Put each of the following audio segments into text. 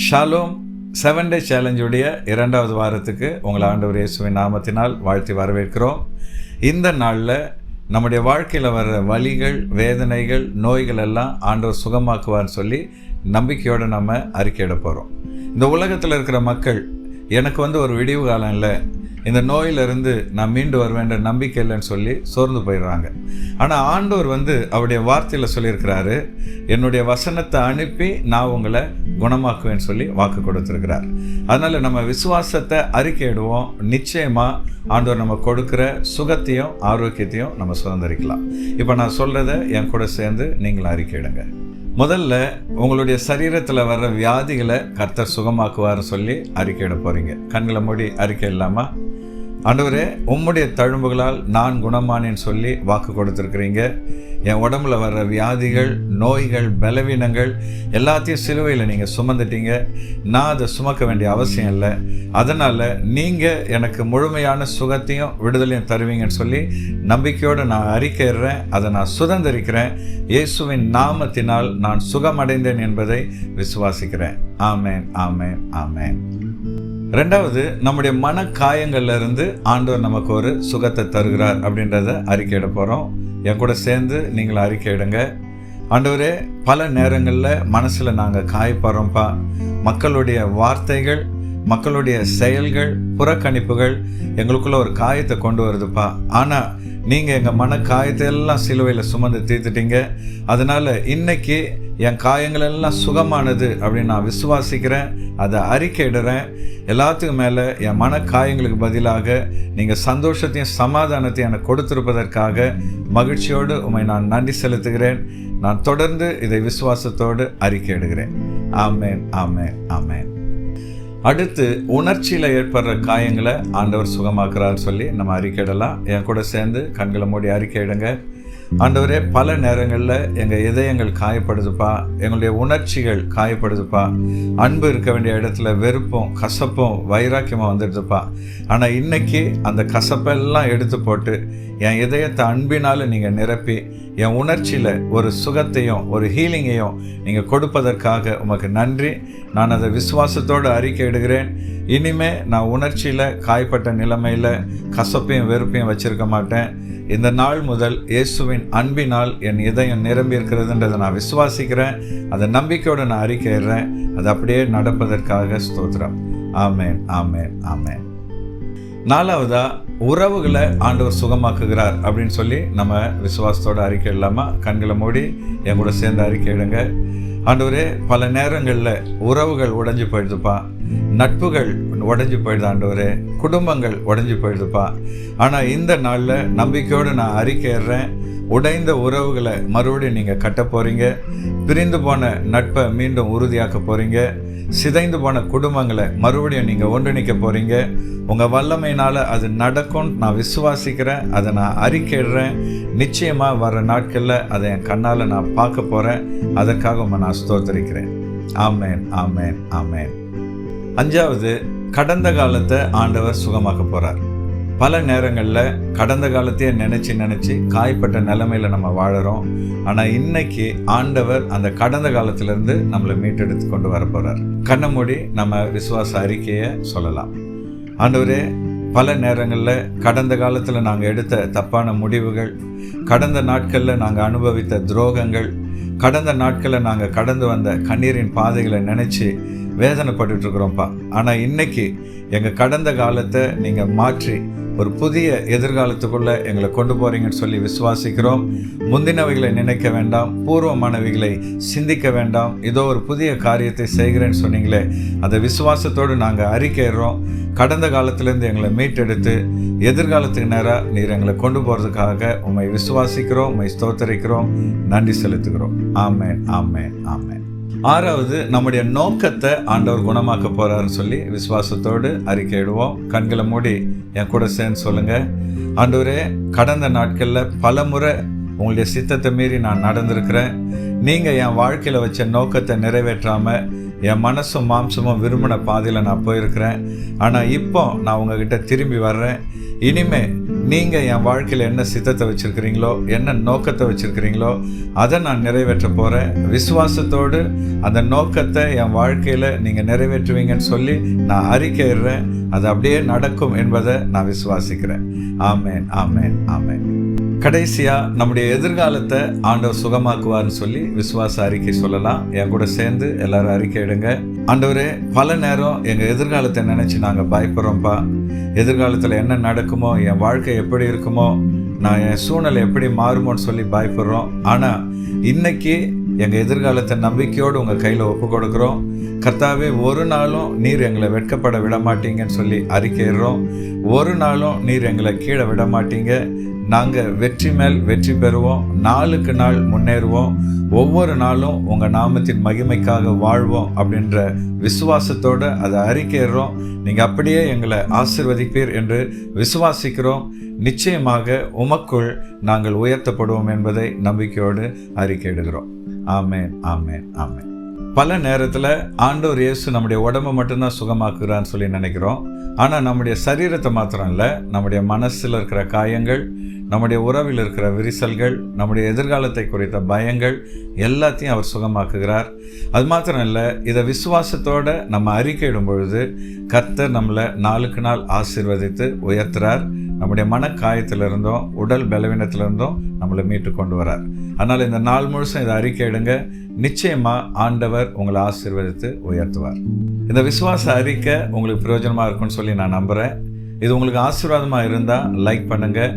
Shalom 7 டே சேலஞ்சுடைய 2வது வாரத்துக்கு உங்களை ஆண்டவர் இயேசுவின் நாமத்தினால் வாழ்த்தி வரவேற்கிறோம். இந்த நாளில் நம்முடைய வாழ்க்கையில் வர்ற வலிகள், வேதனைகள், நோய்கள் எல்லாம் ஆண்டவர் சுகமாக்குவார்னு சொல்லி நம்பிக்கையோடு நம்ம அறிக்கையிட போகிறோம். இந்த உலகத்தில் இருக்கிற மக்கள் எனக்கு ஒரு விடிவு காலம் இல்லை, இந்த நோயிலிருந்து நான் மீண்டு வருவேன்ற நம்பிக்கை இல்லைன்னு சொல்லி சோர்ந்து போயிடுறாங்க. ஆனால் ஆண்டவர் அவருடைய வார்த்தையில் சொல்லியிருக்கிறாரு, என்னுடைய வசனத்தை அனுப்பி நான் உங்களை குணமாக்குவேன்னு சொல்லி வாக்கு கொடுத்துருக்கிறார். அதனால் நம்ம விசுவாசத்தை அறிக்கையிடுவோம். நிச்சயமாக ஆண்டவர் நம்ம கொடுக்குற சுகத்தையும் ஆரோக்கியத்தையும் நம்ம சுதந்திரிக்கலாம். இப்போ நான் சொல்கிறத என் கூட சேர்ந்து நீங்களும் அறிக்கையிடுங்க. முதல்ல உங்களுடைய சரீரத்தில் வர்ற வியாதிகளை கர்த்தர் சுகமாக்குவார்னு சொல்லி அறிக்கையிட போகிறீங்க. கண்களை மூடி அறிக்கை இல்லாமல், ஆண்டவரே உம்முடைய தழும்புகளால் நான் குணமானேன்னு சொல்லி வாக்கு கொடுத்துருக்குறீங்க. என் உடம்புல வர்ற வியாதிகள், நோய்கள், பலவீனங்கள் எல்லாத்தையும் சிலுவையில் நீங்கள் சுமந்துட்டீங்க. நான் அதை சுமக்க வேண்டிய அவசியம் இல்லை. அதனால் நீங்கள் எனக்கு முழுமையான சுகத்தையும் விடுதலையும் தருவீங்கன்னு சொல்லி நம்பிக்கையோடு நான் அறிக்கையிடுறேன். அதை நான் சுதந்திரிக்கிறேன். இயேசுவின் நாமத்தினால் நான் சுகமடைந்தேன் என்பதை விசுவாசிக்கிறேன். ஆமேன், ஆமேன், ஆமேன். 2வது, நம்முடைய மன காயங்கள்ல இருந்து ஆண்டவர் நமக்கு ஒரு சுகத்தை தருகிறார் அப்படின்றத அறிக்கையிட போகிறோம். என் கூட சேர்ந்து நீங்களும் அறிக்கையிடுங்க. ஆண்டவரே, பல நேரங்களில் மனசில் நாங்கள் காயப்படுறோம்ப்பா. மக்களுடைய வார்த்தைகள், மக்களுடைய செயல்கள், புறக்கணிப்புகள் எங்களுக்குள்ள ஒரு காயத்தை கொண்டு வருதுப்பா. ஆனால் நீங்கள் எங்கள் மன காயத்தை எல்லாம் சிலுவையில் சுமந்து தீர்த்துட்டீங்க. அதனால் இன்னைக்கு என் காயங்கள் எல்லாம் சுகமானது அப்படின்னு நான் விசுவாசிக்கிறேன். அதை அறிக்கையிடுறேன். எல்லாத்துக்கும் மேலே என் மன காயங்களுக்கு பதிலாக நீங்கள் சந்தோஷத்தையும் சமாதானத்தையும் எனக்கு கொடுத்திருப்பதற்காக மகிழ்ச்சியோடு உம்மை நான் நன்றி செலுத்துகிறேன். நான் தொடர்ந்து இதை விசுவாசத்தோடு அறிக்கையிடுகிறேன். ஆமேன், ஆமேன், ஆமேன். அடுத்து, உணர்ச்சியில் ஏற்படுற காயங்களை ஆண்டவர் சுகமாக்குறான்னு சொல்லி நம்ம அறிக்கையிடலாம். என் கூட சேர்ந்து கண்களை மூடி அறிக்கையிடுங்க. ஆண்டவரே, பல நேரங்களில் எங்கள் இதயங்கள் காயப்படுதுப்பா, எங்களுடைய உணர்ச்சிகள் காயப்படுதுப்பா. அன்பு இருக்க வேண்டிய இடத்துல வெறுப்பும் கசப்பும் வைராக்கியமாக வந்துடுதுப்பா. ஆனால் இன்னைக்கு அந்த கசப்பெல்லாம் எடுத்து போட்டு என் இதயத்தை அன்பினால் நீங்கள் நிரப்பி என் உணர்ச்சியில் ஒரு சுகத்தையும் ஒரு ஹீலிங்கையும் நீங்கள் கொடுப்பதற்காக உமக்கு நன்றி. நான் அதை விசுவாசத்தோடு அறிக்கையிடுகிறேன். இனிமே நான் உணர்ச்சியில் காயப்பட்ட நிலைமையில் கசப்பையும் வெறுப்பையும் வச்சிருக்க மாட்டேன். இந்த நாள் முதல் இயேசுவின் அன்பினால் என் இதயம் நிரம்பி இருக்கிறதுன்றதை நான் விசுவாசிக்கிறேன். அதை நம்பிக்கையோடு நான் அறிக்கையிடுறேன். அது அப்படியே நடப்பதற்காக ஸ்தோத்திரம். ஆமேன், ஆமேன், ஆமேன். 4வதா, உறவுகளை ஆண்டவர் சுகமாக்குகிறார் அப்படின்னு சொல்லி நம்ம விசுவாசத்தோடு அறிக்கை இல்லாமல் கண்களை மூடி என் கூட சேர்ந்து அறிக்கையிடுங்க. ஆண்டவரே, பல நேரங்களில் உறவுகள் உடைஞ்சு போயிடுதுப்பா, நட்புகள் உடைஞ்சு போயிடுது ஆண்டவரே, குடும்பங்கள் உடைஞ்சு போயிடுதுப்பா. ஆனால் இந்த நாளில் நம்பிக்கையோடு நான் அறிக்கையிடுறேன். உடைந்த உறவுகளை மறுபடியும் நீங்கள் கட்ட போகிறீங்க. பிரிந்து போன நட்பை மீண்டும் உறுதியாக்க போகிறீங்க. சிதைந்து போன குடும்பங்களை மறுபடியும் நீங்கள் ஒன்றிணைக்க போகிறீங்க. உங்கள் வல்லமையினால் அது நடக்கும் நான் விசுவாசிக்கிறேன். அதை நான் அறிக்கையிடுறேன். நிச்சயமாக வர நாட்களில் அதை என் கண்ணால் நான் பார்க்க போகிறேன். அதற்காக நான் ஸ்தோத்திரிக்கிறேன். ஆமேன், ஆமேன், ஆமேன். 5வது, கடந்த காலத்தை ஆண்டவர் சுகமாக்க போகிறார். பல நேரங்களில் கடந்த காலத்தையே நினச்சி காயப்பட்ட நிலைமையில் நம்ம வாழறோம். ஆனால் இன்னைக்கு ஆண்டவர் அந்த கடந்த காலத்திலேருந்து நம்மளை மீட்டெடுத்து கொண்டு வர போகிறார். கண்ணை மூடி நம்ம விசுவாச அறிக்கையை சொல்லலாம். ஆண்டவரே, பல நேரங்களில் கடந்த காலத்தில் நாங்கள் எடுத்த தப்பான முடிவுகள், கடந்த நாட்களில் நாங்கள் அனுபவித்த துரோகங்கள், கடந்த நாட்களில் நாங்கள் கடந்து வந்த கண்ணீரின் பாதைகளை நினச்சி வேதனைப்பட்டுருக்குறோம்ப்பா. ஆனால் இன்னைக்கு எங்கள் கடந்த காலத்தை நீங்கள் மாற்றி ஒரு புதிய எதிர்காலத்துக்குள்ளே எங்களை கொண்டு போகிறீங்கன்னு சொல்லி விசுவாசிக்கிறோம். முந்தினவைகளை நினைக்க வேண்டாம், பூர்வமானவைகளை சிந்திக்க வேண்டாம், இதோ ஒரு புதிய காரியத்தை செய்கிறேன்னு சொன்னீங்களே, அதை விசுவாசத்தோடு நாங்கள் அறிக்கையிடுறோம். கடந்த காலத்திலேருந்து எங்களை மீட்டெடுத்து எதிர்காலத்துக்கு நேராக நீர் எங்களை கொண்டு போகிறதுக்காக உம்மை விசுவாசிக்கிறோம், உம்மை ஸ்தோத்தரிக்கிறோம், நன்றி செலுத்துகிறோம். ஆமேன், ஆமேன், ஆமேன். 6வது, நம்முடைய நோக்கத்தை ஆண்டவர் குணமாக்க போறாருன்னு சொல்லி விசுவாசத்தோடு அறிக்கையிடுவோம். கண்களை மூடி என் கூட சேர்ந்து சொல்லுங்க. ஆண்டவரே, கடந்த நாட்களில் பல முறை உங்களுடைய சித்தத்தை மீறி நான் நடந்திருக்கிறேன். நீங்கள் என் வாழ்க்கையில் வச்ச நோக்கத்தை நிறைவேற்றாமல் என் மனசும் மாம்சமும் விரும்பின பாதையில் நான் போயிருக்கிறேன். ஆனால் இப்போ நான் உங்ககிட்ட திரும்பி வர்றேன். இனிமே நீங்கள் என் வாழ்க்கையில் என்ன சித்தத்தை வச்சுருக்கிறீங்களோ, என்ன நோக்கத்தை வச்சுருக்கிறீங்களோ அதை நான் நிறைவேற்ற போகிறேன். விசுவாசத்தோடு அந்த நோக்கத்தை என் வாழ்க்கையில் நீங்கள் நிறைவேற்றுவீங்கன்னு சொல்லி நான் அறிக்கையிடுறேன். அது அப்படியே நடக்கும் என்பதை நான் விசுவாசிக்கிறேன். ஆமேன், ஆமேன், ஆமேன். கடைசியாக நம்முடைய எதிர்காலத்தை ஆண்டவர் சுகமாக்குவார்னு சொல்லி விசுவாச அறிக்கை சொல்லலாம். என் கூட சேர்ந்து எல்லாரும் அறிக்கை எடுங்க. ஆண்டவரே, பல நேரம் எங்கள் எதிர்காலத்தை நினச்சி நாங்கள் பயப்படுறோம்ப்பா. எதிர்காலத்தில் என்ன நடக்குமோ, என் வாழ்க்கை எப்படி இருக்குமோ, நான் என் சூழ்நிலை எப்படி மாறுமோன்னு சொல்லி பயப்படுறோம். ஆனால் இன்னைக்கு எங்கள் எதிர்காலத்தை நம்பிக்கையோடு உங்கள் கையில் ஒப்பு கொடுக்குறோம். கர்த்தாவே, ஒரு நாளும் நீர் எங்களை வெட்கப்பட விட மாட்டீங்கன்னு சொல்லி அறிக்கையிடுறோம். ஒரு நாளும் நீர் எங்களை கீழே விட மாட்டீங்க. நாங்கள் வெற்றி மேல் வெற்றி பெறுவோம். நாளுக்கு நாள் முன்னேறுவோம். ஒவ்வொரு நாளும் உங்கள் நாமத்தின் மகிமைக்காக வாழ்வோம் அப்படின்ற விசுவாசத்தோடு அதை அறிக்கையிடுறோம். நீங்கள் அப்படியே எங்களை ஆசீர்வதிப்பீர் என்று விசுவாசிக்கிறோம். நிச்சயமாக உமக்குள் நாங்கள் உயர்த்தப்படுவோம் என்பதை நம்பிக்கையோடு அறிக்கையிடுகிறோம். ஆமேன், ஆமேன், ஆமேன். பல நேரத்தில் ஆண்டவர் இயேசு நம்முடைய உடம்பை மட்டும்தான் சுகமாக்குறான்னு சொல்லி நினைக்கிறோம். ஆனால் நம்முடைய சரீரத்தை மாத்திரம் இல்லை, நம்முடைய மனசில் இருக்கிற காயங்கள், நம்முடைய உறவில் இருக்கிற விரிசல்கள், நம்முடைய எதிர்காலத்தை குறித்த பயங்கள் எல்லாத்தையும் அவர் சுகமாக்குகிறார். அது மாத்திரம் இல்லை, இதை விசுவாசத்தோடு நம்ம அறிக்கையிடும் பொழுது கர்த்தர் நம்மளை நாளுக்கு நாள் ஆசீர்வதித்து உயர்த்துறார். நம்முடைய மனக்காயத்திலிருந்தும் உடல் பலவீனத்திலிருந்தும் நம்மளை மீட்டு கொண்டு வரார். அதனால் இந்த நாள் முழுசும் இதை அறிக்கையிடுங்க. நிச்சயமாக ஆண்டவர் உங்களை ஆசீர்வதித்து உயர்த்துவார். இந்த விசுவாச அறிக்கை உங்களுக்கு பிரயோஜனமாக இருக்கும்னு சொல்லி நான் நம்புகிறேன். இது உங்களுக்கு ஆசீர்வாதமாக இருந்தால் லைக் பண்ணுங்கள்.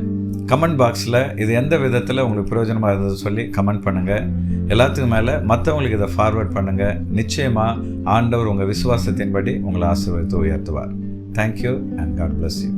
கமெண்ட் பாக்ஸில் இது எந்த விதத்தில் உங்களுக்கு பிரயோஜனமாக இருந்தது சொல்லி கமெண்ட் பண்ணுங்கள். எல்லாத்துக்கும் மேலே மற்றவங்களுக்கு இதை ஃபார்வர்ட் பண்ணுங்கள். நிச்சயமாக ஆண்டவர் உங்கள் விசுவாசத்தின்படி உங்களை ஆசீர்வதித்து உயர்த்துவார். Thank you and God bless you.